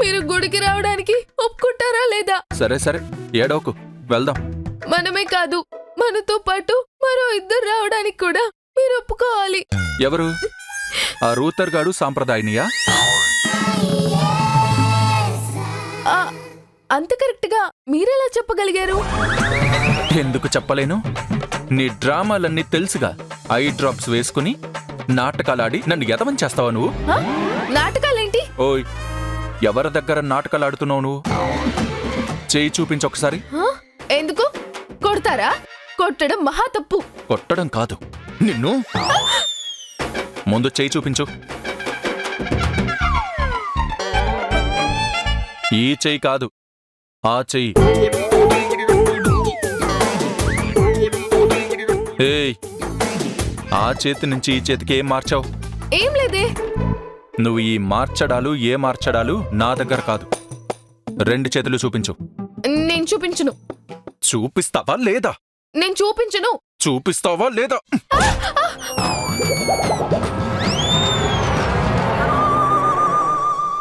మీరు గుడికి రావడానికి ఒప్పుకుంటారా లేదా? సరే సరే, ఏడోకు, వెళ్దాం. మనమే కాదు, మనతో పాటు మరో ఇద్దరు రావడానికి కూడా మీరు ఒప్పుకోవాలి. ఎవరు? ఆ రూతర్ గాడు సాంప్రదాయనియా? అంత కరెక్ట్ గా మీరెలా చెప్పగలిగారు? ఎందుకు చెప్పలేను? నీ డ్రామాలన్నీ తెలుసుగా. ఐ డ్రాప్స్ వేసుకుని నాటకాలాడి నన్ను ఎదవం చేస్తావా నువ్వు? నాటకాలేంటి? ఓయ్, ఎవరి దగ్గర నాటకాలాడుతున్నావు నువ్వు? చేయి చూపించొకసారి. ఎందుకు కొడతారా? కొట్టడం మహా తప్పు. కొట్టడం కాదు, నిన్ను. ముందు చేయి చూపించు. ఈ చెయ్యి కాదు, ఆ చెయ్యి. ఏయ్, ఆ చేతి నుంచి ఈ చేతికి ఏం మార్చావు? ఏం లేదే. నువ్వు ఈ మార్చడాలు ఏ మార్చడాలు నా దగ్గర కాదు. రెండు చేతులు చూపించు. నేను చూపించును. చూపిస్తావా లేదా? నేను చూపించును. చూపిస్తావా లేదా?